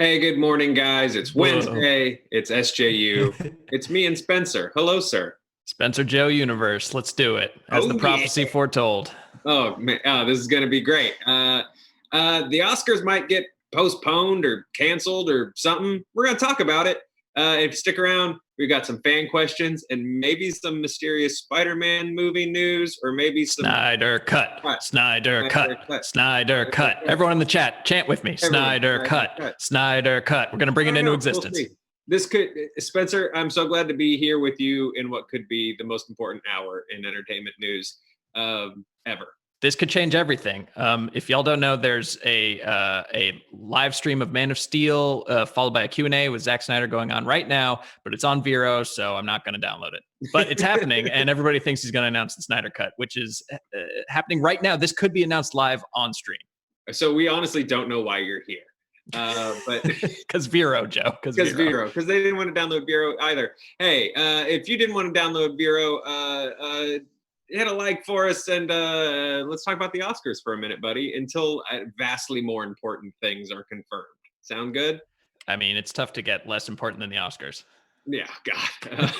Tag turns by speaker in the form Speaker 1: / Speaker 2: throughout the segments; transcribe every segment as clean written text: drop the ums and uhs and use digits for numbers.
Speaker 1: Hey, good morning, guys. It's Wednesday. It's SJU. It's me and Spencer. Hello, sir.
Speaker 2: Spencer Joe Universe. Let's do it. As the prophecy foretold.
Speaker 1: Oh, man. This is going to be great. The Oscars might get postponed or canceled or something. We're going to talk about it. If you stick around, we've got some fan questions and maybe some mysterious Spider-Man movie news, or maybe some
Speaker 2: Snyder Cut. Snyder Cut. Snyder Cut. Everyone in the chat, chant with me. Snyder Cut. Snyder Cut. We're going to bring it into existence.
Speaker 1: This could, Spencer, I'm so glad to be here with you in what could be the most important hour in entertainment news ever.
Speaker 2: This could change everything. If y'all don't know, there's a live stream of Man of Steel followed by a Q&A with Zack Snyder going on right now, but it's on Vero, so I'm not going to download it. But it's happening, and everybody thinks he's going to announce the Snyder Cut, which is happening right now. This could be announced live on stream.
Speaker 1: So we honestly don't know why you're here. But
Speaker 2: because Vero, Joe. Because
Speaker 1: they didn't want to download Vero either. Hey, if you didn't want to download Vero, hit a like for us, and let's talk about the Oscars for a minute, buddy, until vastly more important things are confirmed. Sound good?
Speaker 2: I mean, it's tough to get less important than the Oscars.
Speaker 1: Yeah, God.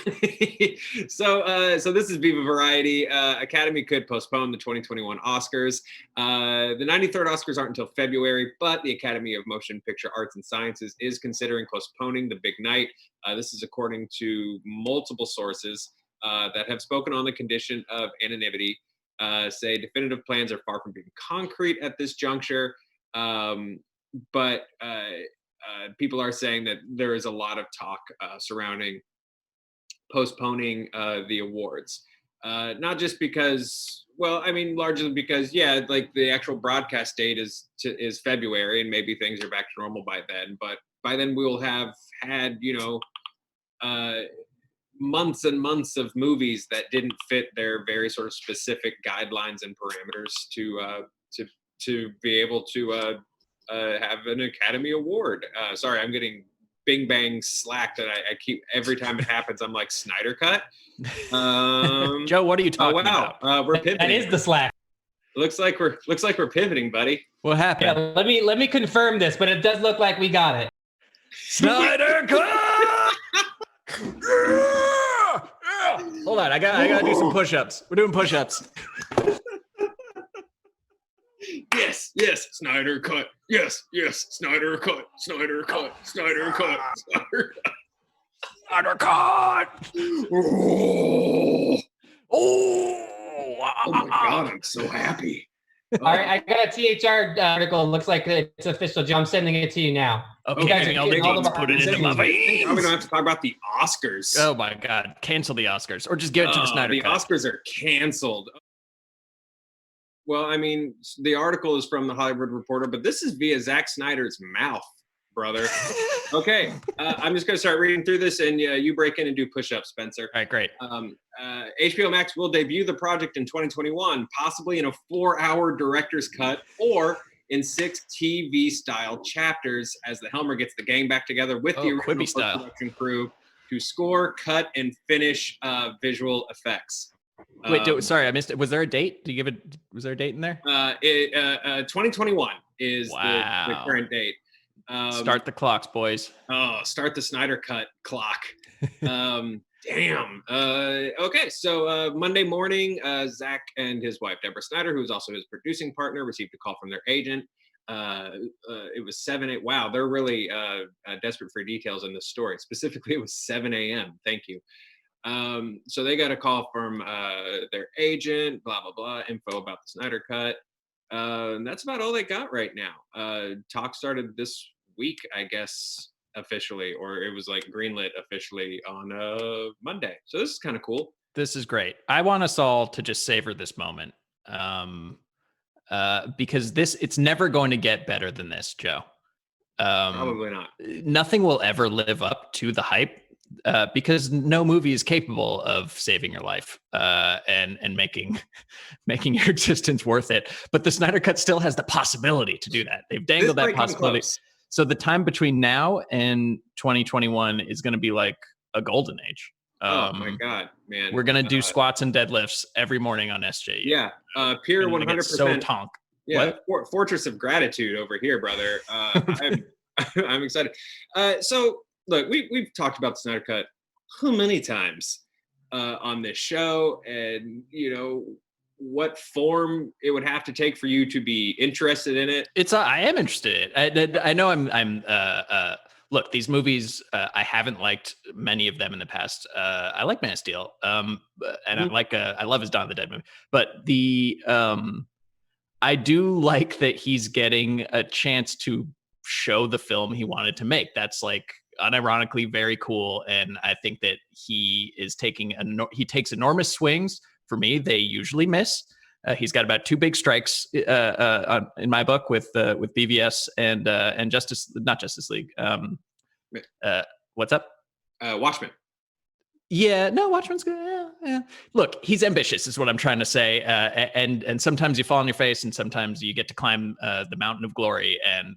Speaker 1: So this is Viva Variety. Academy could postpone the 2021 Oscars. The 93rd Oscars aren't until February, but the Academy of Motion Picture Arts and Sciences is considering postponing the big night. This is according to multiple sources that have spoken on the condition of anonymity, say definitive plans are far from being concrete at this juncture, but people are saying that there is a lot of talk surrounding postponing the awards. Not just because, well, I mean, largely because, yeah, like the actual broadcast date is February, and maybe things are back to normal by then. But by then we will have had, months and months of movies that didn't fit their very sort of specific guidelines and parameters to be able to have an Academy Award. Sorry, I'm getting bing bang slack that I keep every time it happens. I'm like, Snyder Cut.
Speaker 2: Joe, what are you talking about?
Speaker 1: We're pivoting.
Speaker 3: That is the slack.
Speaker 1: Looks like we're pivoting, buddy.
Speaker 2: What happened?
Speaker 3: Yeah, let me confirm this, but it does look like we got it.
Speaker 2: Snyder Cut. Hold on, I gotta do some push-ups. We're doing push-ups.
Speaker 1: Yes, Snyder Cut. Yes, Snyder Cut. Snyder Cut. Snyder Cut. Snyder Cut.
Speaker 2: Snyder Cut.
Speaker 1: Oh my God, I'm so happy.
Speaker 3: All right, I got a THR article. It looks like it's official, Joe. I'm sending it to you now.
Speaker 2: Okay, I'll put it into my veins.
Speaker 1: We don't have to talk about the Oscars.
Speaker 2: Oh my God, cancel the Oscars, or just give it to the Snyder Cut.
Speaker 1: The Oscars are canceled. Well, I mean, the article is from the Hollywood Reporter, but this is via Zack Snyder's mouth, brother. Okay, I'm just going to start reading through this, and you break in and do push-ups, Spencer.
Speaker 2: All right, great.
Speaker 1: HBO Max will debut the project in 2021, possibly in a 4-hour director's cut or in 6 TV-style chapters, as the Helmer gets the gang back together with the original production crew to score, cut, and finish visual effects.
Speaker 2: Wait, sorry, I missed it. Was there a date? Was there a date in there?
Speaker 1: 2021 is the current date.
Speaker 2: Start the clocks, boys.
Speaker 1: Oh, start the Snyder Cut clock. Damn. Okay, so Monday morning, Zach and his wife, Deborah Snyder, who is also his producing partner, received a call from their agent. It was 7 Wow, they're really desperate for details in this story. Specifically, it was 7 a.m. Thank you. So they got a call from their agent, blah, blah, blah, info about the Snyder Cut. And that's about all they got right now. Talk started this week, I guess, officially, or it was like greenlit officially on Monday. So this is kind of cool.
Speaker 2: This is great. I want us all to just savor this moment because it's never going to get better than this, Joe.
Speaker 1: Probably not.
Speaker 2: Nothing will ever live up to the hype because no movie is capable of saving your life and making your existence worth it. But the Snyder Cut still has the possibility to do that. They've dangled that possibility. So the time between now and 2021 is going to be like a golden age.
Speaker 1: Oh my God, man!
Speaker 2: We're gonna do squats and deadlifts every morning on SJU.
Speaker 1: Yeah, pure 100%.
Speaker 2: So tonk.
Speaker 1: Yeah, Fortress of Gratitude over here, brother. I'm excited. So look, we've talked about the Snyder Cut how many times on this show, and what form it would have to take for you to be interested in it.
Speaker 2: I am interested in it. I know look, these movies, I haven't liked many of them in the past. I like Man of Steel, and I love his Dawn of the Dead movie, but I do like that he's getting a chance to show the film he wanted to make. That's like unironically very cool, and I think that he takes enormous swings. For me, they usually miss. He's got about 2 big strikes in my book with BVS and not Justice League. What's up?
Speaker 1: Watchmen.
Speaker 2: Yeah, no, Watchmen's good. Yeah. Look, he's ambitious, is what I'm trying to say. And sometimes you fall on your face, and sometimes you get to climb the mountain of glory and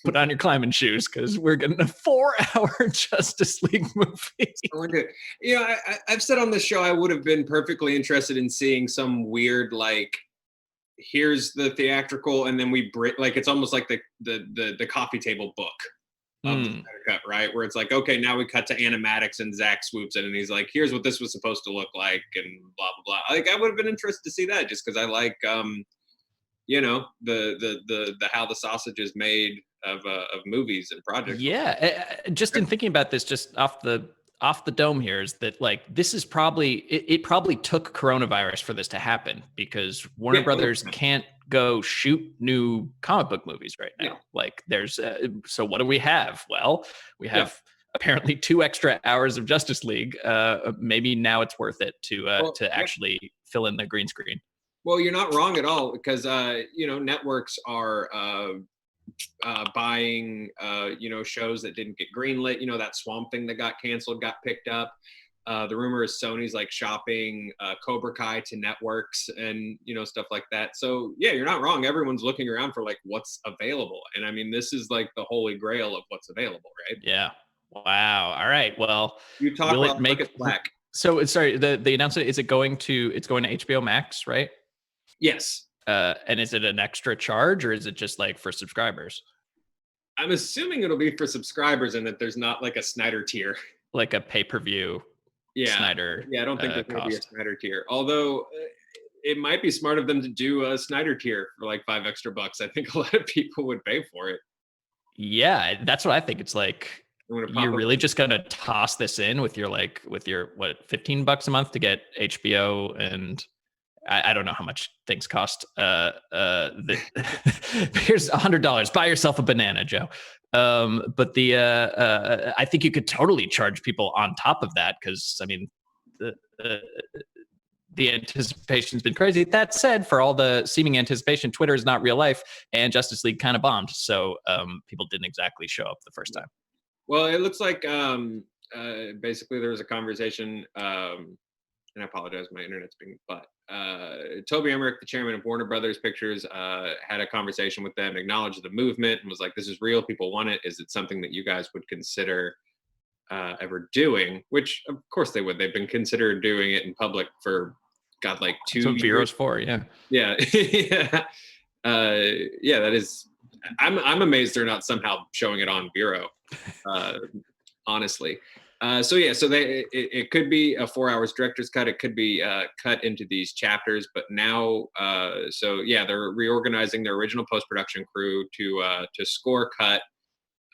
Speaker 2: put on your climbing shoes, because we're getting a 4-hour Justice League movie.
Speaker 1: I've said on this show I would have been perfectly interested in seeing some weird, like, here's the theatrical, and then it's almost like the coffee table book of the Snyder Cut, right? Where it's like, okay, now we cut to animatics and Zach swoops in and he's like, here's what this was supposed to look like, and blah blah blah. Like, I would have been interested to see that, just because I like the how the sausage is made of movies and projects.
Speaker 2: Yeah, just in thinking about this, just off the dome here, is that, like, this is probably it probably took coronavirus for this to happen, because Warner Brothers can't go shoot new comic book movies right now. Like, there's so what do we have? Well, we have apparently 2 extra hours of Justice League. Maybe now it's worth it to actually fill in the green screen.
Speaker 1: Well, you're not wrong at all, because networks are buying shows that didn't get greenlit. That Swamp Thing that got canceled got picked up. The rumor is Sony's like shopping Cobra Kai to networks and stuff like that. So yeah, you're not wrong. Everyone's looking around for like what's available, and I mean, this is like the holy grail of what's available, right?
Speaker 2: Yeah. Wow. All right. Well,
Speaker 1: you talk
Speaker 2: will
Speaker 1: about
Speaker 2: it make
Speaker 1: it black.
Speaker 2: So sorry, the announcement, is it's going to HBO Max, right?
Speaker 1: Yes.
Speaker 2: And is it an extra charge, or is it just like for subscribers?
Speaker 1: I'm assuming it'll be for subscribers, and that there's not like a Snyder tier,
Speaker 2: like a pay-per-view. Snyder.
Speaker 1: Yeah, I don't think there's going to be a Snyder tier. Although it might be smart of them to do a Snyder tier for like $5 extra. I think a lot of people would pay for it.
Speaker 2: Yeah, that's what I think. It's like, you're really just going to toss this in with your what, $15 a month to get HBO, and I don't know how much things cost. Here's $100. Buy yourself a banana, Joe. But I think you could totally charge people on top of that, because I mean, the anticipation's been crazy. That said, for all the seeming anticipation, Twitter is not real life, and Justice League kind of bombed. So people didn't exactly show up the first time.
Speaker 1: Well, it looks like basically there was a conversation, and I apologize, my internet's being butt. Toby Emmerich, the chairman of Warner Brothers Pictures, had a conversation with them, acknowledged the movement, and was like, this is real, people want it. Is it something that you guys would consider ever doing? Which of course they would. They've been considered doing it in public for like 2 years.
Speaker 2: Bureau's for, yeah.
Speaker 1: Yeah. That is, I'm amazed they're not somehow showing it on Bureau, honestly. So it could be a 4 hours director's cut. It could be cut into these chapters, but now, they're reorganizing their original post-production crew to score, cut,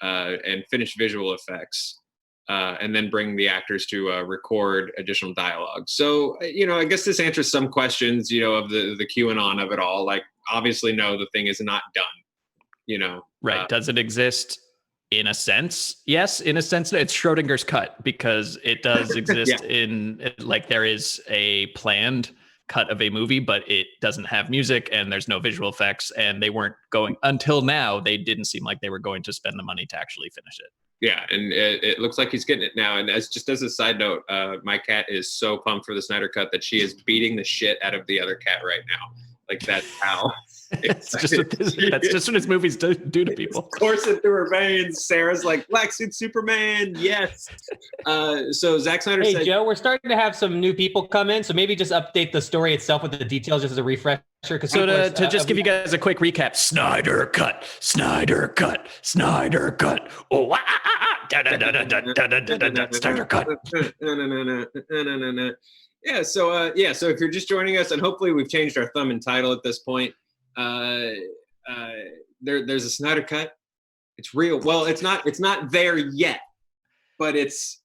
Speaker 1: and finish visual effects, and then bring the actors to record additional dialogue. So, I guess this answers some questions, of the QAnon of it all. Like, obviously, no, the thing is not done,
Speaker 2: Right. Does it exist? In a sense, yes. In a sense, it's Schrodinger's cut, because it does exist in, like, there is a planned cut of a movie, but it doesn't have music and there's no visual effects. And they weren't going, until now, they didn't seem like they were going to spend the money to actually finish it.
Speaker 1: Yeah, and it looks like he's getting it now. And as a side note, my cat is so pumped for the Snyder Cut that she is beating the shit out of the other cat right now. Like that's how.
Speaker 2: That's just what his movies do to people.
Speaker 1: Coursing through her veins. Sarah's like, Black Suit Superman, yes. So Zack Snyder
Speaker 3: Hey,
Speaker 1: said,
Speaker 3: Joe, we're starting to have some new people come in, so maybe just update the story itself with the details just as a refresher.
Speaker 2: So to just give you guys a quick recap, Snyder Cut. Oh, Snyder Cut.
Speaker 1: Yeah, so so if you're just joining us, and hopefully we've changed our thumb and title at this point, there's a Snyder Cut. It's real. Well, it's not there yet, but it's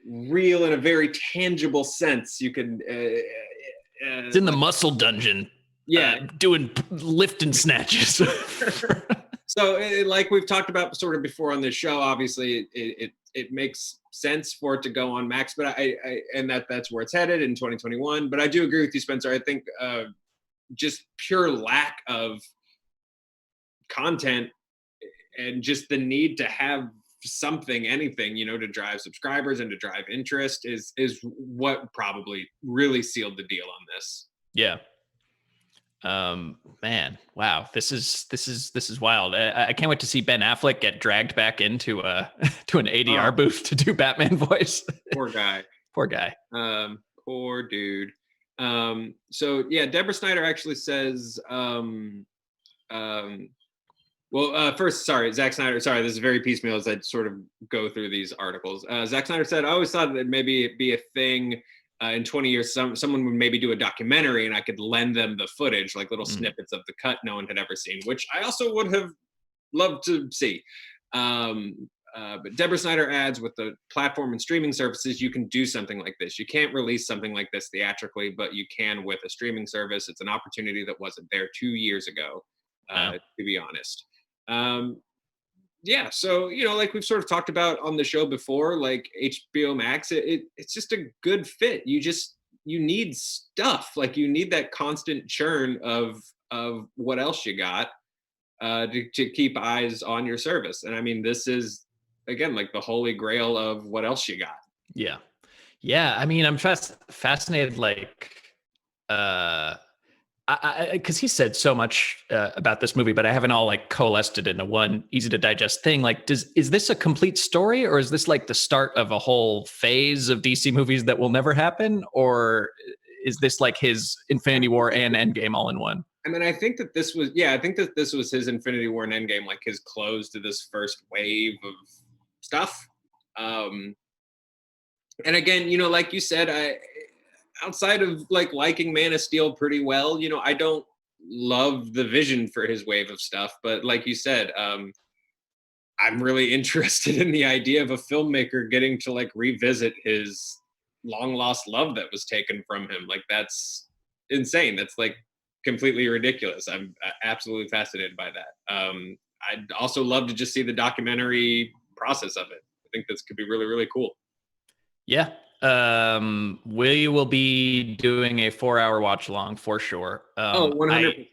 Speaker 1: real in a very tangible sense. You can.
Speaker 2: It's in the muscle dungeon.
Speaker 1: Yeah,
Speaker 2: doing lift and snatches.
Speaker 1: So, like we've talked about sort of before on this show, obviously it makes sense for it to go on Max, but that's where it's headed in 2021. But I do agree with you, Spencer. I think just pure lack of content and just the need to have anything, to drive subscribers and to drive interest is what probably really sealed the deal on this.
Speaker 2: Yeah. Man, wow, this is wild. I can't wait to see Ben Affleck get dragged back into to an ADR booth to do Batman voice.
Speaker 1: Poor guy.
Speaker 2: Poor guy.
Speaker 1: Poor dude. So yeah, Deborah Snyder actually says, first, sorry, Zack Snyder. Sorry, this is very piecemeal as I sort of go through these articles. Zack Snyder said, I always thought that maybe it'd be a thing in 20 years, someone would maybe do a documentary and I could lend them the footage, like little snippets of the cut no one had ever seen, which I also would have loved to see. But Deborah Snyder adds, with the platform and streaming services, you can do something like this. You can't release something like this theatrically, but you can with a streaming service. It's an opportunity that wasn't there 2 years ago, to be honest. Yeah, so like we've sort of talked about on the show before, like HBO Max, it's just a good fit. You need stuff, like you need that constant churn of what else you got to keep eyes on your service. And I mean, this is again like the holy grail of what else you got.
Speaker 2: Yeah. I mean, I'm fascinated, like because he said so much about this movie, but I haven't all like coalesced it into one easy to digest thing. Like, is this a complete story, or is this like the start of a whole phase of DC movies that will never happen, or is this like his Infinity War and Endgame all in one?
Speaker 1: I mean, I think that this was his Infinity War and Endgame, like his close to this first wave of stuff. And again, like you said, outside of like liking Man of Steel pretty well, I don't love the vision for his wave of stuff, but like you said, I'm really interested in the idea of a filmmaker getting to like revisit his long lost love that was taken from him. Like, that's insane. That's like completely ridiculous. I'm absolutely fascinated by that. I'd also love to just see the documentary process of it. I think this could be really, really cool.
Speaker 2: Yeah. We will be doing a 4-hour watch along for sure.
Speaker 1: 100%.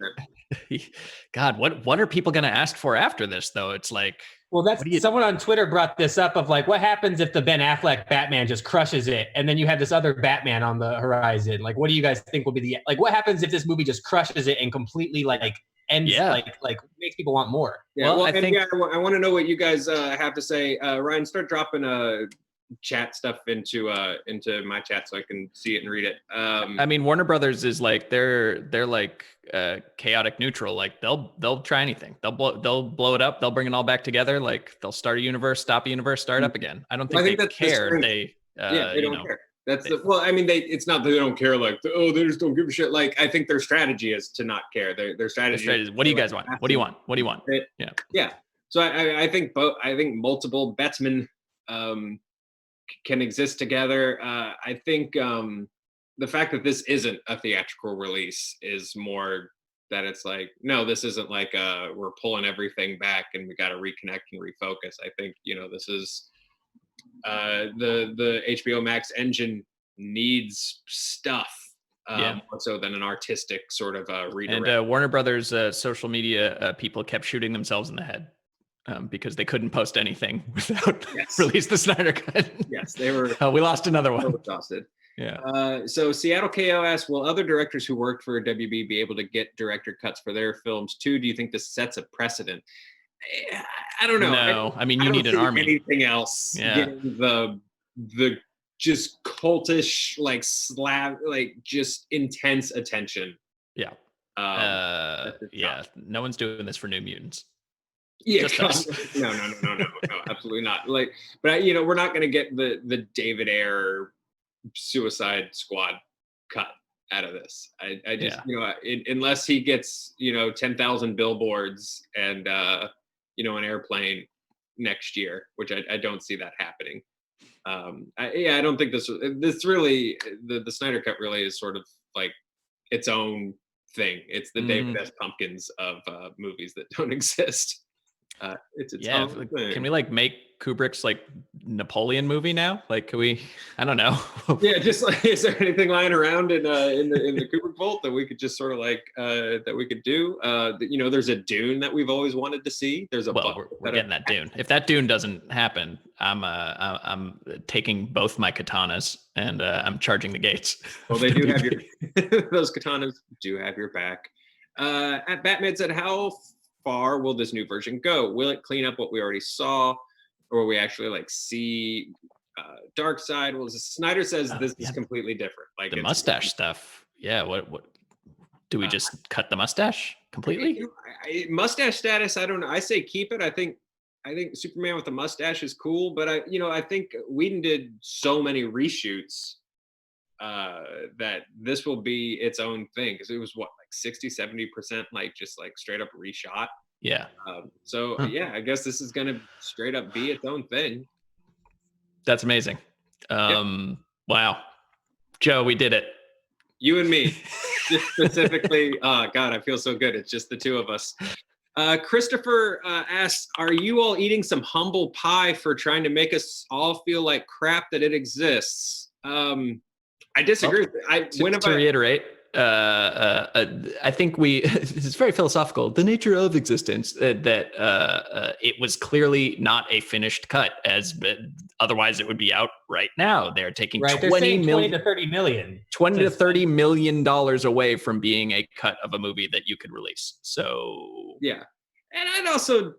Speaker 2: God, what are people going to ask for after this though? It's like,
Speaker 3: well, someone on Twitter brought this up of like, what happens if the Ben Affleck Batman just crushes it, and then you have this other Batman on the horizon? Like, what do you guys think will be what happens if this movie just crushes it and completely like ends, like makes people want more?
Speaker 1: Yeah, well, I want to know what you guys have to say. Ryan, start dropping chat stuff into my chat so I can see it and read it.
Speaker 2: I mean, Warner Brothers is like they're like chaotic neutral. Like they'll try anything. They'll blow it up. They'll bring it all back together. Like they'll start a universe, stop a universe, start up again. I don't think they care. They
Speaker 1: don't care. I mean, it's not that they don't care. Like, they just don't give a shit. Like, I think their strategy is to not care. Their strategy is,
Speaker 2: what do you guys want? What do you want? What do you want?
Speaker 1: Yeah. So I think multiple Betsmen can exist together. I think the fact that this isn't a theatrical release is more that it's like, no, this isn't like we're pulling everything back and we got to reconnect and refocus. I think this is the HBO Max engine needs stuff more so than an artistic sort of redirect.
Speaker 2: And Warner Brothers social media people kept shooting themselves in the head. Because they couldn't post anything without release the Snyder Cut.
Speaker 1: Yes, they were.
Speaker 2: We lost another one.
Speaker 1: Exhausted. So Seattle KO asks, will other directors who worked for WB be able to get director cuts for their films too? Do you think this sets a precedent? I don't know.
Speaker 2: No, I mean, you
Speaker 1: I
Speaker 2: need
Speaker 1: don't
Speaker 2: an
Speaker 1: see
Speaker 2: army.
Speaker 1: anything else getting the just cultish, like just intense attention.
Speaker 2: Yeah. Yeah. No one's doing this for New Mutants.
Speaker 1: Yeah,
Speaker 2: Just us.
Speaker 1: no, absolutely not. Like, but we're not going to get the David Ayer Suicide Squad cut out of this. I just unless he gets 10,000 billboards and an airplane next year, which I don't see that happening. I don't think this really the Snyder Cut really is sort of like its own thing. It's the David S. Pumpkins of movies that don't exist. It's its own thing.
Speaker 2: Can we like make Kubrick's like Napoleon movie now? Like, can we? I don't know.
Speaker 1: Yeah, just like, is there anything lying around in the Kubrick vault that we could just sort of like that we could do? There's a Dune that we've always wanted to see. There's a
Speaker 2: we're getting that Dune. If that Dune doesn't happen, I'm taking both my katanas and I'm charging the gates.
Speaker 1: Well, they do have those katanas do have your back. At Batman said, how far will this new version go? Will it clean up what we already saw, or will we actually like see Darkseid? Well, Snyder says this is completely different. Like
Speaker 2: the mustache stuff. Yeah. What do we just cut the mustache completely?
Speaker 1: Mustache status. I don't know. I say keep it. I think Superman with a mustache is cool, but I think Whedon did so many reshoots that this will be its own thing, because it was what, like 60-70% like just like straight up reshot.
Speaker 2: Yeah.
Speaker 1: I guess this is gonna straight up be its own thing.
Speaker 2: That's amazing. Wow, Joe, we did it.
Speaker 1: You and me. Just specifically. Oh God, I feel so good. It's just the two of us. Christopher asks, are you all eating some humble pie for trying to make us all feel like crap that it exists? I disagree.
Speaker 2: To reiterate, I think it's very philosophical. The nature of existence, that it was clearly not a finished cut, otherwise it would be out right now. They're taking
Speaker 3: $20 to $30 million.
Speaker 2: $20 to $30 million away from being a cut of a movie that you could release. So
Speaker 1: yeah, and I'd also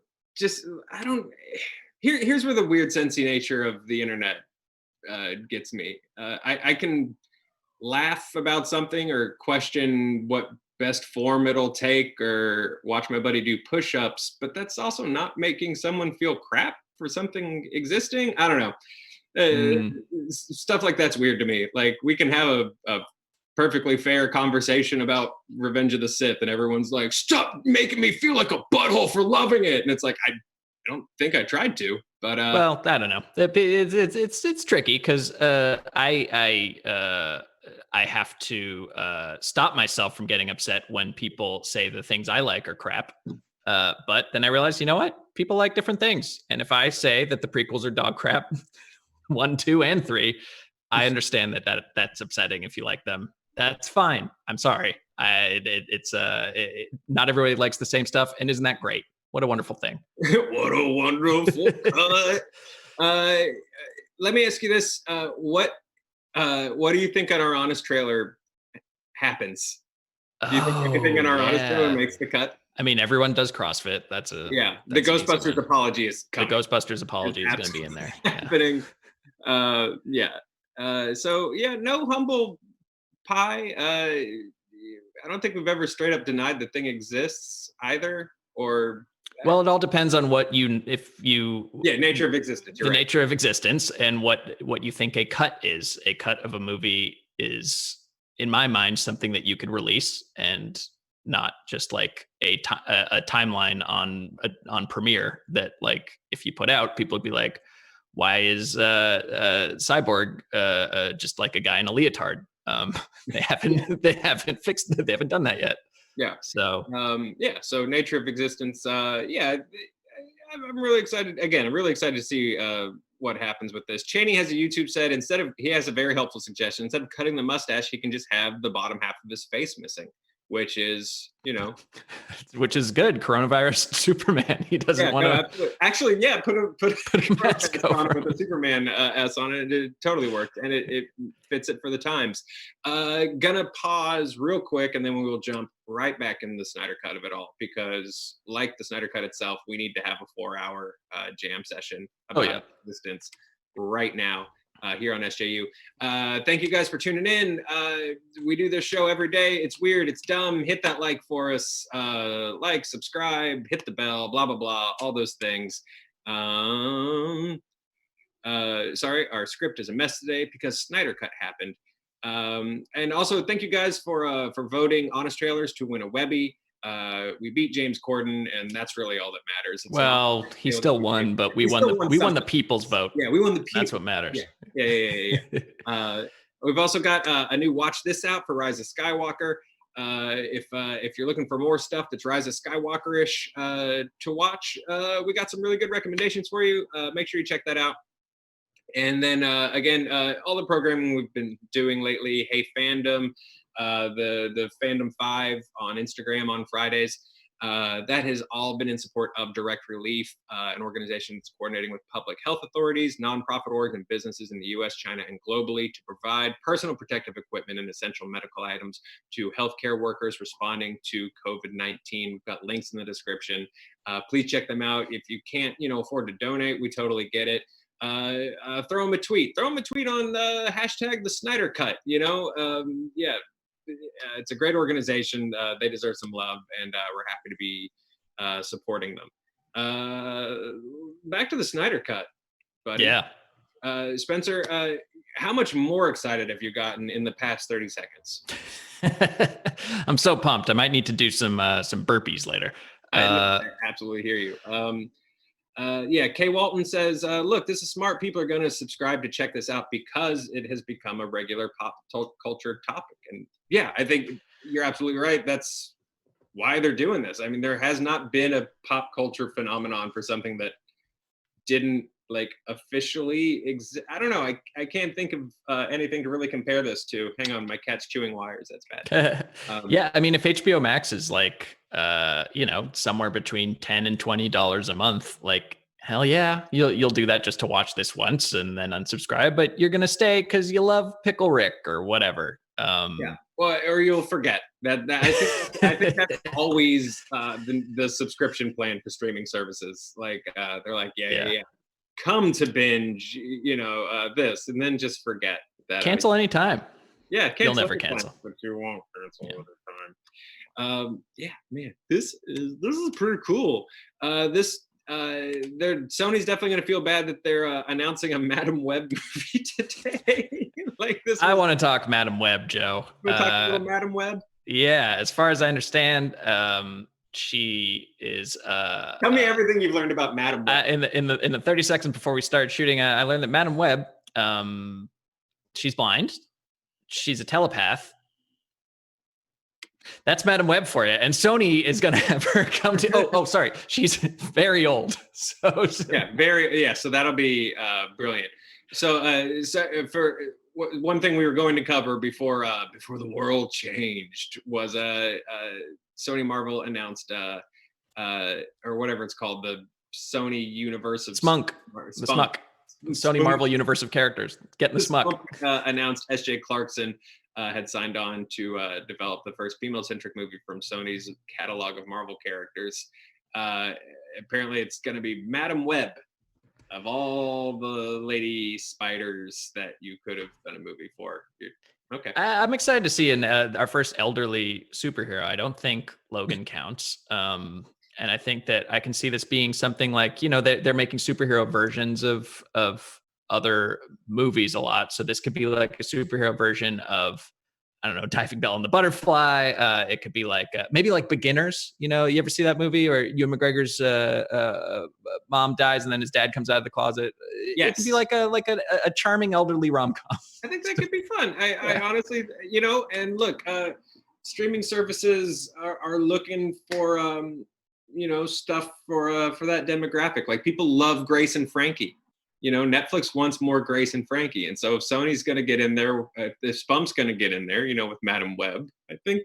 Speaker 1: here's where the weird sensey nature of the internet gets me. I can laugh about something or question what best form it'll take or watch my buddy do push-ups, but that's also not making someone feel crap for something existing. I don't know. Stuff like that's weird to me. Like, we can have a perfectly fair conversation about Revenge of the Sith and everyone's like, stop making me feel like a butthole for loving it. And it's like, I don't think I tried to, but
Speaker 2: well, I don't know. It's tricky because I have to stop myself from getting upset when people say the things I like are crap. But then I realized, you know what? People like different things. And if I say that the prequels are dog crap, 1, 2, and 3, I understand that's upsetting if you like them. That's fine. I'm sorry. Not everybody likes the same stuff. And isn't that great? What a wonderful thing.
Speaker 1: What a wonderful cut. Let me ask you this. What do you think on our Honest trailer happens? Do you think anything in our Honest trailer makes the cut?
Speaker 2: I mean, everyone does CrossFit.
Speaker 1: The Ghostbusters apology is coming.
Speaker 2: The Ghostbusters apology is going to be in there.
Speaker 1: Happening. No humble pie. I don't think we've ever straight up denied the thing exists either.
Speaker 2: Well, it all depends on nature of existence.
Speaker 1: The
Speaker 2: nature of existence and what you think a cut is. A cut of a movie is, in my mind, something that you could release and not just like a timeline on Premiere that, like, if you put out, people would be like, why is Cyborg just like a guy in a leotard? They haven't fixed it. They haven't done that yet.
Speaker 1: Yeah.
Speaker 2: So
Speaker 1: so nature of existence. I'm really excited. Again, I'm really excited to see what happens with this. Cheney has a YouTube said, he has a very helpful suggestion. Instead of cutting the mustache, he can just have the bottom half of his face missing. which is,
Speaker 2: which is good. Coronavirus Superman. He doesn't want to.
Speaker 1: Actually, yeah, put
Speaker 2: a mask
Speaker 1: on
Speaker 2: over
Speaker 1: it with a Superman S on it. It totally worked, and it fits it for the times. Gonna pause real quick, and then we will jump right back in the Snyder Cut of it all, because like the Snyder Cut itself, we need to have a 4-hour jam session about existence right now. Here on SJU. Thank you guys for tuning in. We do this show every day. It's weird. It's dumb. Hit that like for us. Like, subscribe, hit the bell, blah, blah, blah, all those things. Sorry, our script is a mess today because Snyder Cut happened. And also thank you guys for voting Honest Trailers to win a Webby. We beat James Corden, and that's really all that matters.
Speaker 2: He still won, but we won the people's vote.
Speaker 1: Yeah, we won the people.
Speaker 2: That's what matters.
Speaker 1: Yeah. We've also got a new Watch This out for Rise of Skywalker. If you're looking for more stuff that's Rise of Skywalker-ish to watch, we got some really good recommendations for you. Make sure you check that out. And then again, all the programming we've been doing lately. Hey Fandom. The Fandom 5 on Instagram on Fridays. That has all been in support of Direct Relief, an organization that's coordinating with public health authorities, nonprofit orgs, and businesses in the US, China, and globally to provide personal protective equipment and essential medical items to healthcare workers responding to COVID-19. We've got links in the description. Please check them out. If you can't, afford to donate, we totally get it. Throw them a tweet. Throw them a tweet on the hashtag the Snyder Cut. It's a great organization. They deserve some love, and we're happy to be supporting them. Back to the Snyder Cut, buddy.
Speaker 2: Yeah.
Speaker 1: Spencer, how much more excited have you gotten in the past 30 seconds?
Speaker 2: I'm so pumped. I might need to do some burpees later.
Speaker 1: I absolutely hear you. Kay Walton says, look, this is smart. People are going to subscribe to check this out because it has become a regular pop culture topic. And yeah, I think you're absolutely right. That's why they're doing this. I mean, there has not been a pop culture phenomenon for something that didn't officially I don't know. I can't think of anything to really compare this to. Hang on, my cat's chewing wires. That's bad.
Speaker 2: Yeah, I mean, if HBO Max is somewhere between $10 and $20 a month, hell yeah, you'll do that just to watch this once and then unsubscribe. But you're gonna stay because you love Pickle Rick or whatever.
Speaker 1: Well, or you'll forget that. I think that's always the subscription plan for streaming services. They're like, yeah. Come to binge, this, and then just forget that.
Speaker 2: Cancel anytime.
Speaker 1: Yeah,
Speaker 2: you'll never cancel.
Speaker 1: But you won't cancel all the time. Man, this is pretty cool. Sony's definitely going to feel bad that they're announcing a Madam Web movie today.
Speaker 2: I want to talk Madam Web, Joe.
Speaker 1: You want to talk a little Madam Web?
Speaker 2: Yeah, as far as I understand, she is.
Speaker 1: Tell me everything you've learned about Madam Web.
Speaker 2: In the 30 seconds before we started shooting, I learned that Madam Web, she's blind. She's a telepath. That's Madam Web for you. And Sony is going to have her come to. Sorry, she's very old. So that'll be brilliant. So for one thing we were going to cover before the world changed was Sony Marvel announced or whatever it's called, the Sony universe of Smunk. Sony Marvel universe of characters. Getting the Smunk.
Speaker 1: Announced S.J. Clarkson had signed on to develop the first female-centric movie from Sony's catalog of Marvel characters. Apparently, it's going to be Madam Web. Of all the lady spiders that you could have done a movie for. Okay.
Speaker 2: I'm excited to see our first elderly superhero. I don't think Logan counts. And I think that I can see this being something like, they're making superhero versions of other movies a lot. So this could be like a superhero version of, I don't know, Diving Bell and the Butterfly. It could be maybe like Beginners. You ever see that movie where Ewan McGregor's mom dies and then his dad comes out of the closet? Yes. It could be like a charming elderly rom-com.
Speaker 1: I think that could be fun. I honestly, and look, streaming services are looking for, stuff for that demographic. Like, people love Grace and Frankie. Netflix wants more Grace and Frankie. And so if Sony's going to get in there, if Spunk's going to get in there, with Madam Web, I think,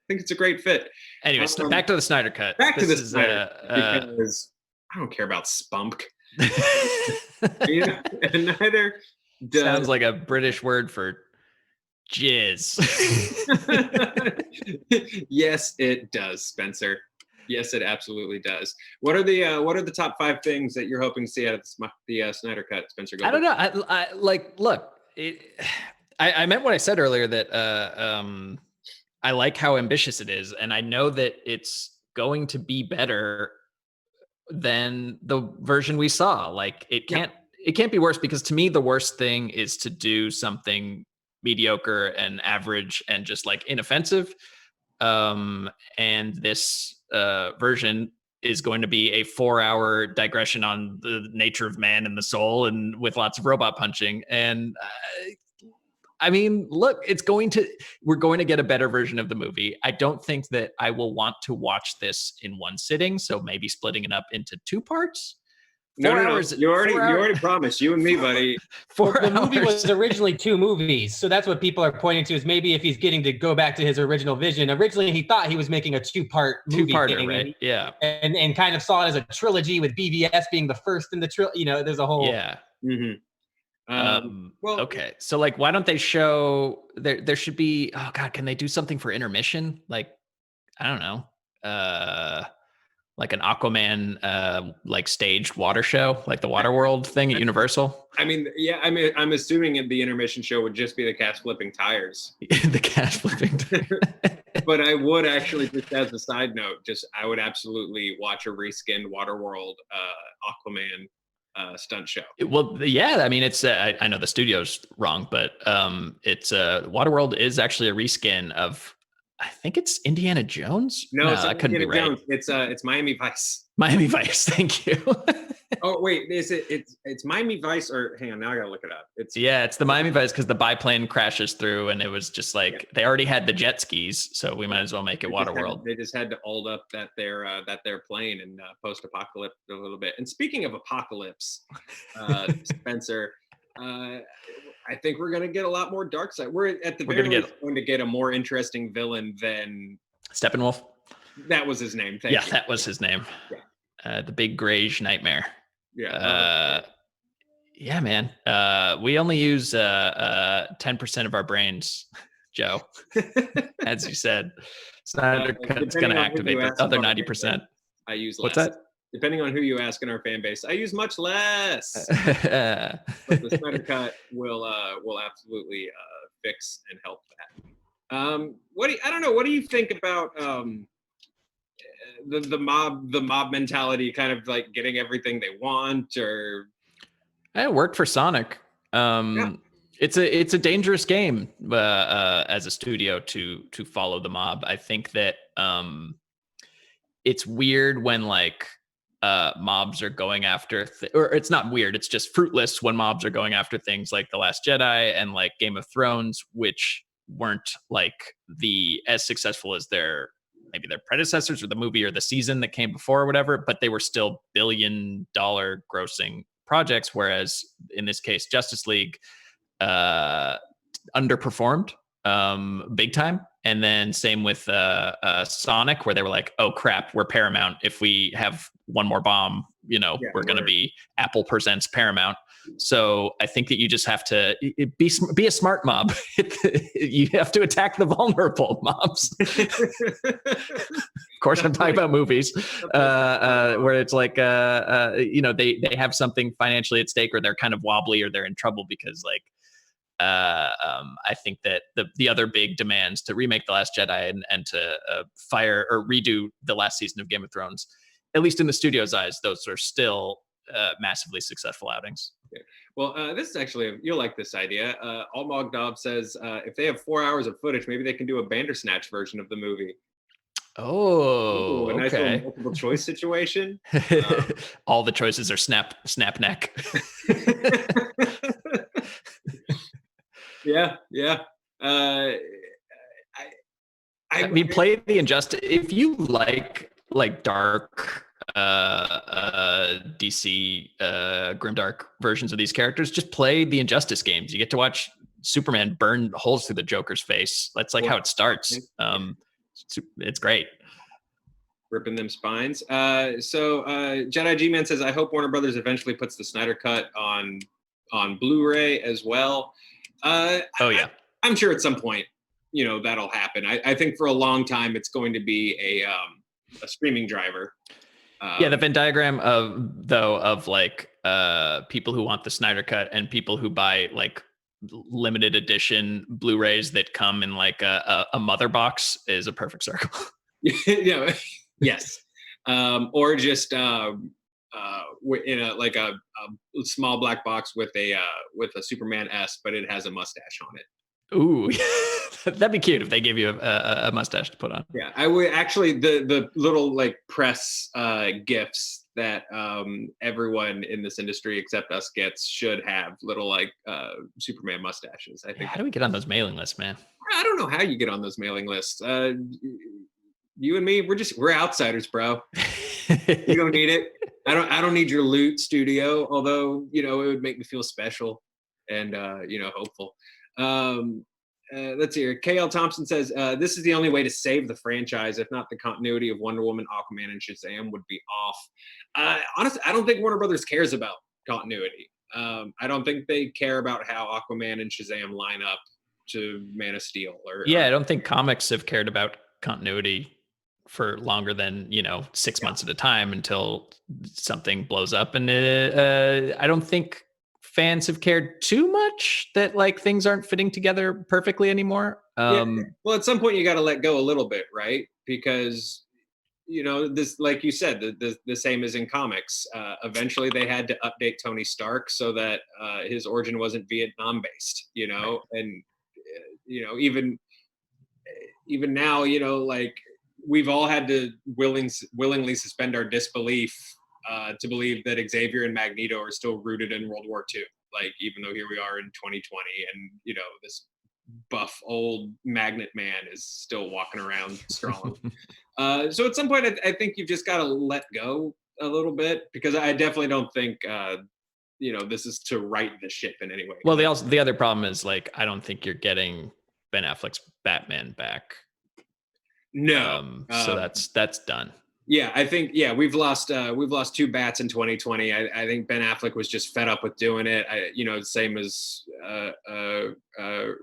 Speaker 1: think it's a great fit.
Speaker 2: Anyways, back to the Snyder Cut.
Speaker 1: Back to the Snyder because I don't care about spunk. Yeah, and neither does.
Speaker 2: Sounds like a British word for jizz.
Speaker 1: Yes, it does, Spencer. Yes, it absolutely does. What are the top 5 things that you're hoping to see out of the Snyder Cut, Spencer?
Speaker 2: I don't know. I like look. I meant what I said earlier that I like how ambitious it is, and I know that it's going to be better than the version we saw. Like it can't be worse, because to me the worst thing is to do something mediocre and average and just like inoffensive. And this version is going to be a 4-hour digression on the nature of man and the soul, and with lots of robot punching. And I mean, look, we're going to get a better version of the movie. I don't think that I will want to watch this in one sitting, so maybe splitting it up into 2 parts. 4 hours.
Speaker 1: You already promised, you and me, buddy.
Speaker 2: 4 hours.
Speaker 3: The movie was originally 2 movies, so that's what people are pointing to, is maybe if he's getting to go back to his original vision. Originally, he thought he was making a 2-part movie thing,
Speaker 2: right? Yeah,
Speaker 3: and kind of saw it as a trilogy, with BVS being the first in the trilogy. You know, there's a whole
Speaker 1: Mm-hmm.
Speaker 2: Well, okay, so like, why don't they show there should be, oh god, can they do something for intermission? Like, I don't know, like an Aquaman like staged water show, like the Water World thing at Universal.
Speaker 1: I mean, yeah, I'm assuming the intermission show would just be the cast flipping tires.
Speaker 2: The cast flipping tires.
Speaker 1: But I would actually, just as a side note, I would absolutely watch a reskinned Waterworld Aquaman stunt show.
Speaker 2: Well, yeah, I mean, it's I know the studio's wrong, but it's Waterworld is actually a reskin of, I think it's Indiana Jones.
Speaker 1: No, it's
Speaker 2: that couldn't be right.
Speaker 1: Jones. It's Miami Vice.
Speaker 2: Miami Vice, thank you.
Speaker 1: Oh wait, is it? It's Miami Vice, or hang on, now I gotta look it up. It's
Speaker 2: the Miami Vice, because the biplane crashes through, and it was just like they already had the jet skis, so we might as well make it Waterworld.
Speaker 1: They just had to hold up that their plane and post-apocalypse a little bit. And speaking of apocalypse, Spencer, I think we're gonna get a lot more dark side. We're at the very least going to get a more interesting villain than
Speaker 2: Steppenwolf.
Speaker 1: That was his name. Thank you.
Speaker 2: That was his name.
Speaker 1: Yeah.
Speaker 2: The big grayish nightmare.
Speaker 1: Yeah.
Speaker 2: Yeah, man. We only use 10% of our brains, Joe. As you said, Snyder Cut's going to activate the other 90%.
Speaker 1: I use
Speaker 2: What's
Speaker 1: less.
Speaker 2: that?
Speaker 1: Depending on who you ask in our fan base, I use much less. But the Snyder Cut will absolutely fix and help that. I don't know. What do you think about the mob mentality, kind of like getting everything they want? Or
Speaker 2: it worked for Sonic. It's a dangerous game as a studio to follow the mob. I think that it's weird when like mobs are going after or it's not weird, it's just fruitless when mobs are going after things like The Last Jedi and like Game of Thrones, which weren't like as successful as their predecessors or the movie or the season that came before or whatever, but they were still billion-dollar grossing projects, whereas in this case Justice League underperformed big time. And then same with Sonic, where they were like, oh crap, we're Paramount. If we have one more bomb, we're going to be Apple presents Paramount. So I think that you just have to be a smart mob. You have to attack the vulnerable mobs. Of course, I'm talking about movies where it's like, they have something financially at stake, or they're kind of wobbly, or they're in trouble because like, I think that the other big demands to remake The Last Jedi and to fire or redo the last season of Game of Thrones, at least in the studio's eyes, those are still massively successful outings.
Speaker 1: Okay. Well, this is actually, you'll like this idea. Almogdov says if they have 4 hours of footage, maybe they can do a Bandersnatch version of the movie.
Speaker 2: Oh,
Speaker 1: a nice little multiple choice situation.
Speaker 2: All the choices are snap neck.
Speaker 1: Yeah. I
Speaker 2: mean, play the Injustice. If you like dark DC grimdark versions of these characters, just play the Injustice games. You get to watch Superman burn holes through the Joker's face. That's like how it starts. It's great.
Speaker 1: Ripping them spines. So Jedi G-Man says, I hope Warner Brothers eventually puts the Snyder Cut on Blu-ray as well. I'm sure at some point, that'll happen. I think for a long time it's going to be a streaming driver.
Speaker 2: The Venn diagram of like people who want the Snyder Cut and people who buy like limited edition Blu-rays that come in like a mother box is a perfect circle.
Speaker 1: Yes. Or just in a small black box with a Superman S, but it has a mustache on it.
Speaker 2: Ooh, that'd be cute if they gave you a mustache to put on.
Speaker 1: Yeah, I would actually the little like press gifts that everyone in this industry except us gets should have little like Superman mustaches. I think.
Speaker 2: How do we get on those mailing lists, man?
Speaker 1: I don't know how you get on those mailing lists. You and me, we're outsiders, bro. You don't need it. I don't need your loot studio, although, it would make me feel special and, hopeful. Let's hear. KL Thompson says, this is the only way to save the franchise. If not, the continuity of Wonder Woman, Aquaman, and Shazam would be off. Honestly, I don't think Warner Brothers cares about continuity. I don't think they care about how Aquaman and Shazam line up to Man of Steel.
Speaker 2: I don't think comics have cared about continuity for longer than 6 months at a time until something blows up, and I don't think fans have cared too much that like things aren't fitting together perfectly anymore.
Speaker 1: Well, at some point you got to let go a little bit, right? Because this, like you said, the same as in comics. Eventually they had to update Tony Stark so that his origin wasn't Vietnam based, and even now, like we've all had to willingly suspend our disbelief to believe that Xavier and Magneto are still rooted in World War II. Like, even though here we are in 2020 and, this buff old magnet man is still walking around strong. So at some point, I think you've just got to let go a little bit, because I definitely don't think, this is to right the ship in any way.
Speaker 2: Well, the other problem is, like, I don't think you're getting Ben Affleck's Batman back.
Speaker 1: No.
Speaker 2: So that's done.
Speaker 1: Yeah, I think we've lost two bats in 2020. I think Ben Affleck was just fed up with doing it. Same as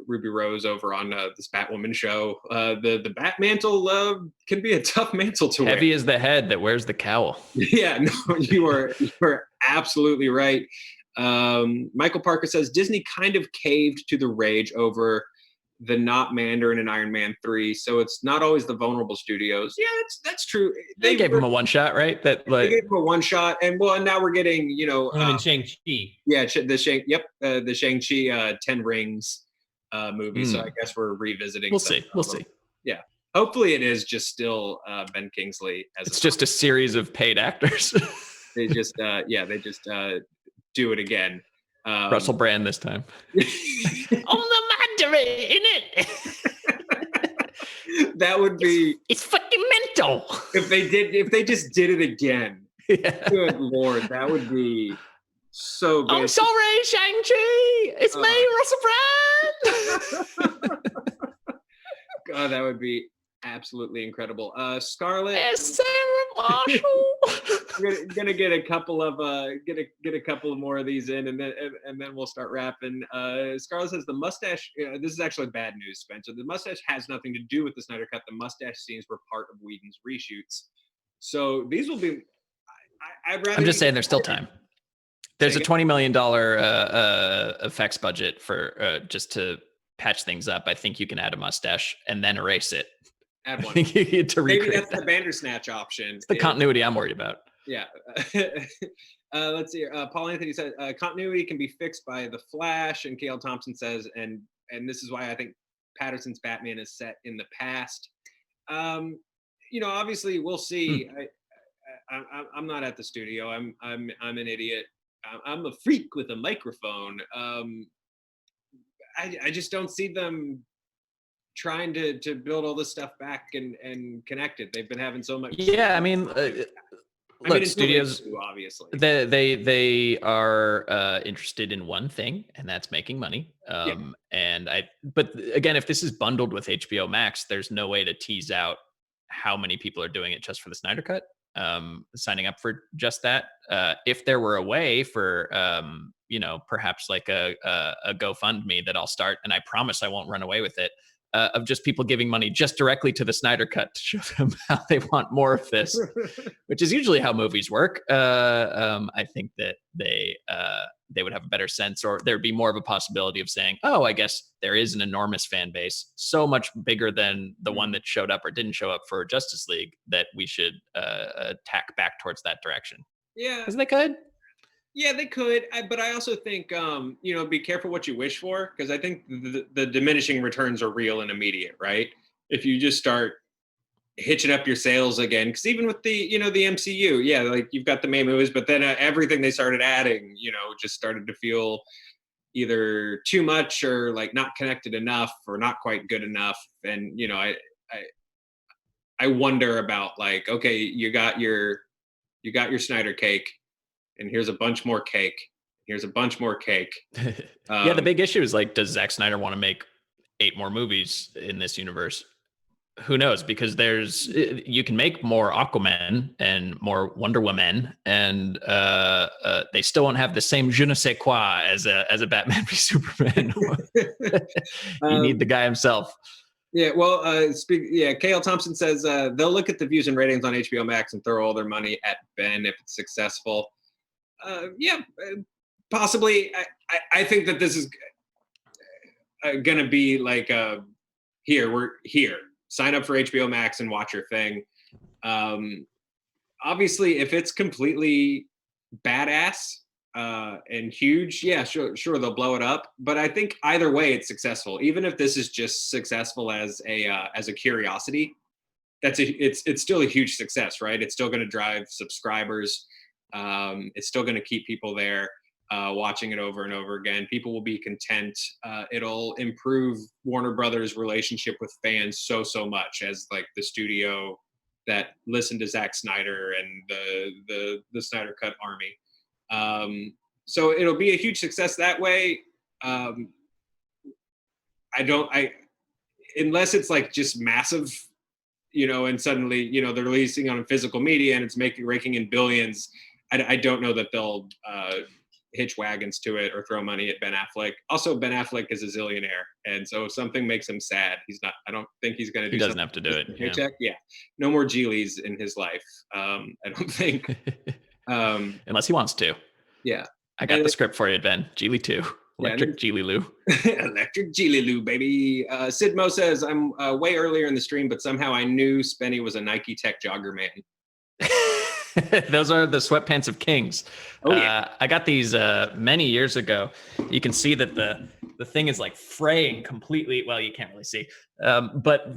Speaker 1: Ruby Rose over on this Batwoman show. The bat mantle can be a tough mantle to wear.
Speaker 2: Heavy as the head that wears the cowl.
Speaker 1: Yeah, no, you are absolutely right. Michael Parker says Disney kind of caved to the rage over the not Mandarin and Iron Man 3, so it's not always the vulnerable studios. Yeah, that's true.
Speaker 2: They gave him a one shot, right? They
Speaker 1: gave him a one shot, and now we're getting
Speaker 3: Shang-Chi.
Speaker 1: Yeah, the Shang-Chi 10 Rings movie. So I guess we're revisiting.
Speaker 2: We'll see.
Speaker 1: Yeah, hopefully it is just still Ben Kingsley.
Speaker 2: It's just a series of paid actors.
Speaker 1: They just do it again.
Speaker 2: Russell Brand this time. On the Mandarin in it.
Speaker 1: That would be.
Speaker 2: It's fucking mental.
Speaker 1: If they just did it again. Yeah. Good Lord, that would be so good.
Speaker 2: I'm sorry, Shang-Chi. It's me, Russell Brand.
Speaker 1: God, that would be absolutely incredible. Scarlett.
Speaker 2: Sarah Marshall.
Speaker 1: I'm gonna get a couple of get a couple of more of these in, and then we'll start wrapping. Scarlett says the mustache. This is actually bad news, Spencer. The mustache has nothing to do with the Snyder Cut. The mustache scenes were part of Whedon's reshoots, so these will be. I'm
Speaker 2: just saying, there's still time. There's a $20 million effects budget for just to patch things up. I think you can add a mustache and then erase it.
Speaker 1: Add one.
Speaker 2: Maybe
Speaker 1: that's the Bandersnatch option.
Speaker 2: It's the continuity I'm worried about.
Speaker 1: Yeah. Let's see. Paul Anthony said continuity can be fixed by The Flash, and Cale Thompson says, and this is why I think Patterson's Batman is set in the past. Obviously we'll see. I'm not at the studio. I'm an idiot. I'm a freak with a microphone. I just don't see them trying to build all this stuff back and connect it. They've been having so much.
Speaker 2: Yeah, I mean, look, studios,
Speaker 1: obviously,
Speaker 2: they are interested in one thing, and that's making money. But again, if this is bundled with HBO Max, there's no way to tease out how many people are doing it just for the Snyder Cut, signing up for just that. If there were a way for, perhaps like a GoFundMe that I'll start, and I promise I won't run away with it, of just people giving money just directly to the Snyder Cut to show them how they want more of this, which is usually how movies work. I think that they would have a better sense, or there'd be more of a possibility of saying, oh, I guess there is an enormous fan base, so much bigger than the one that showed up or didn't show up for Justice League, that we should tack back towards that direction.
Speaker 1: Yeah.
Speaker 2: Because they could.
Speaker 1: Yeah, they could, but I also think, be careful what you wish for, because I think the diminishing returns are real and immediate, right? If you just start hitching up your sales again, because even with the MCU, yeah, like you've got the main movies, but then everything they started adding, just started to feel either too much or like not connected enough or not quite good enough. And I wonder about, like, okay, you got your Snyder cake, and here's a bunch more cake. Here's a bunch more cake.
Speaker 2: Yeah, the big issue is, like, does Zack Snyder want to make 8 more movies in this universe? Who knows? Because you can make more Aquaman and more Wonder Woman, and they still won't have the same je ne sais quoi as a Batman v Superman. You need the guy himself.
Speaker 1: Yeah, well, K.L. Thompson says they'll look at the views and ratings on HBO Max and throw all their money at Ben if it's successful. Possibly. I think that this is going to be like, we're here. Sign up for HBO Max and watch your thing. Obviously, if it's completely badass and huge, yeah, sure, they'll blow it up. But I think either way, it's successful. Even if this is just successful as a curiosity, it's still a huge success, right? It's still going to drive subscribers. It's still going to keep people there watching it over and over again. People will be content. It'll improve Warner Brothers' relationship with fans so much, as like the studio that listened to Zack Snyder and the Snyder Cut army. So it'll be a huge success that way. Unless it's like just massive, and suddenly, they're releasing on physical media and it's raking in billions. I don't know that they'll hitch wagons to it or throw money at Ben Affleck. Also, Ben Affleck is a zillionaire, and so if something makes him sad, he's not. I don't think he's going to do.
Speaker 2: He doesn't have to do it.
Speaker 1: Paycheck, yeah. No more Geelys in his life. I don't think.
Speaker 2: Unless he wants to.
Speaker 1: Yeah,
Speaker 2: I got the script for you, Ben. Geely 2. Electric Geely Lou.
Speaker 1: Electric Geely Lou, baby. Sid Mo says, I'm way earlier in the stream, but somehow I knew Spenny was a Nike Tech jogger man.
Speaker 2: Those are the sweatpants of kings.
Speaker 1: Oh, yeah.
Speaker 2: I got these many years ago. You can see that the thing is like fraying completely. Well, you can't really see. But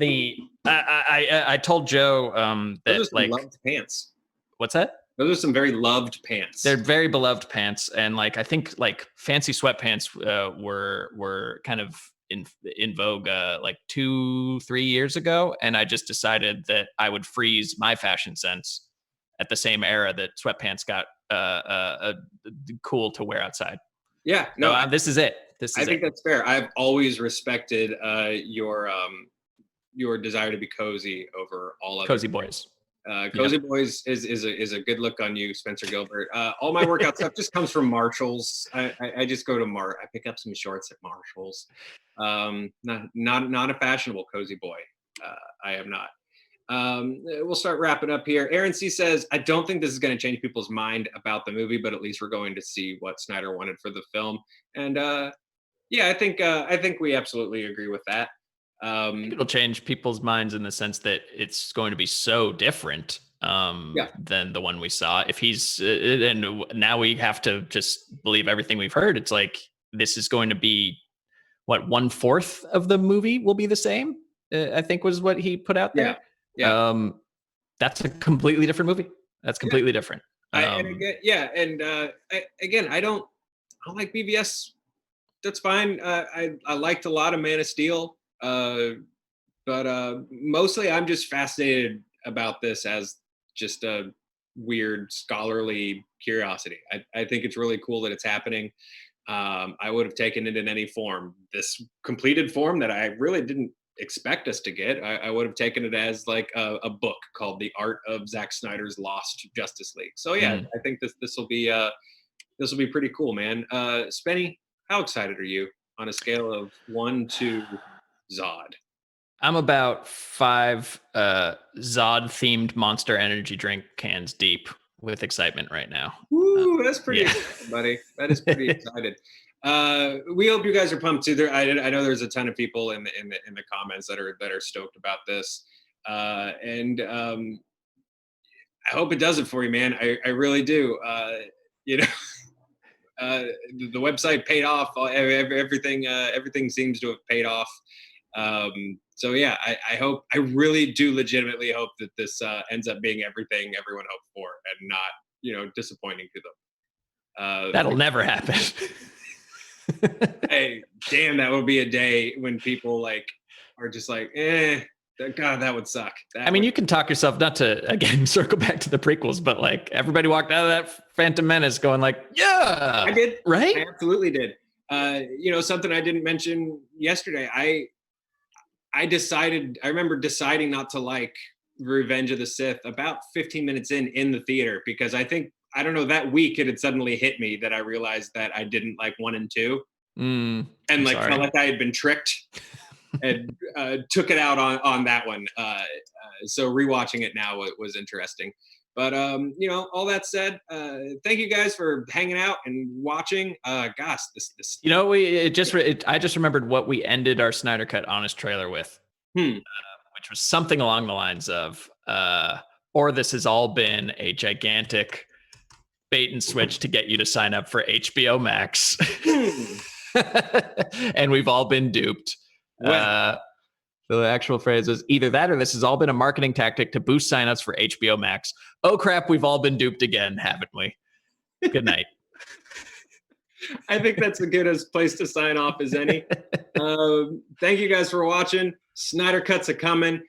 Speaker 2: I told Joe that,
Speaker 1: those are
Speaker 2: like,
Speaker 1: loved pants.
Speaker 2: What's that?
Speaker 1: Those are some very loved pants.
Speaker 2: They're very beloved pants, and like I think like fancy sweatpants were kind of in vogue like 2-3 years ago, and I just decided that I would freeze my fashion sense at the same era that sweatpants got cool to wear outside.
Speaker 1: Yeah, no,
Speaker 2: so, this is it.
Speaker 1: I think that's fair. I've always respected your desire to be cozy over all of
Speaker 2: cozy boys.
Speaker 1: Cozy Boys is a good look on you, Spencer Gilbert. All my workout stuff just comes from Marshalls. I just go to I pick up some shorts at Marshalls. Not a fashionable cozy boy. I am not. We'll start wrapping up here. Aaron C says, I don't think this is going to change people's mind about the movie, but at least we're going to see what Snyder wanted for the film. And I think we absolutely agree with that.
Speaker 2: It'll change people's minds in the sense that it's going to be so different than the one we saw. If he's and now we have to just believe everything we've heard. It's like this is going to be what 1/4 of the movie will be the same. I think was what he put out there.
Speaker 1: Yeah.
Speaker 2: That's a completely different movie. That's completely different.
Speaker 1: I don't like BVS. That's fine. I liked a lot of Man of Steel. But mostly I'm just fascinated about this as just a weird scholarly curiosity. I think it's really cool that it's happening. I would have taken it in any form. This completed form that I really didn't expect us to get, I would have taken it as like a book called The Art of Zack Snyder's Lost Justice League. So yeah, I think this will be pretty cool, man. Spenny, how excited are you on a scale of 1 to Zod?
Speaker 2: I'm about 5 Zod themed Monster Energy drink cans deep with excitement right now.
Speaker 1: Woo, that's pretty exciting, buddy. That is pretty excited. We hope you guys are pumped too. I know there's a ton of people in the comments that are stoked about this, and I hope it does it for you, man. I really do. You know, the website paid off. Everything seems to have paid off. So yeah, I really do legitimately hope that this ends up being everything everyone hoped for and not, disappointing to them.
Speaker 2: That'll never happen.
Speaker 1: Hey, damn, that would be a day when people like are just like, God, that would suck.
Speaker 2: You can talk yourself not to again circle back to the prequels, but like everybody walked out of that Phantom Menace going like, yeah,
Speaker 1: I did,
Speaker 2: right?
Speaker 1: I absolutely did. Something I didn't mention yesterday. I remember deciding not to like Revenge of the Sith about 15 minutes in the theater, because I don't know, that week it had suddenly hit me that I realized that I didn't like 1 and 2, and felt like I had been tricked, and took it out on that one. So rewatching it now was interesting. But all that said, thank you guys for hanging out and watching. Gosh, this.
Speaker 2: I just remembered what we ended our Snyder Cut Honest trailer with, which was something along the lines of, or this has all been a gigantic bait and switch to get you to sign up for HBO Max, and we've all been duped. Well. The actual phrase is either that or this has all been a marketing tactic to boost signups for HBO Max. Oh crap, we've all been duped again, haven't we? Good night.
Speaker 1: I think that's as good a place to sign off as any. Thank you guys for watching. Snyder Cuts are coming.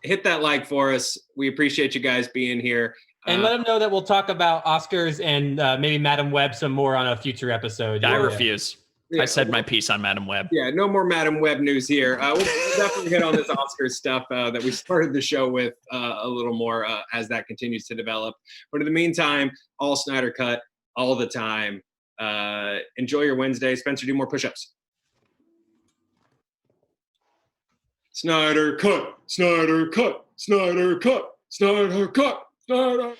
Speaker 1: Hit that like for us. We appreciate you guys being here.
Speaker 3: And let them know that we'll talk about Oscars and maybe Madam Web some more on a future episode.
Speaker 2: I refuse. Yeah, I said my piece on Madam Web.
Speaker 1: Yeah, no more Madam Web news here. We'll definitely hit on this Oscars stuff that we started the show with a little more as that continues to develop. But in the meantime, all Snyder Cut, all the time. Enjoy your Wednesday. Spencer, do more push-ups. Snyder Cut, Snyder Cut, Snyder Cut, Snyder Cut, Snyder.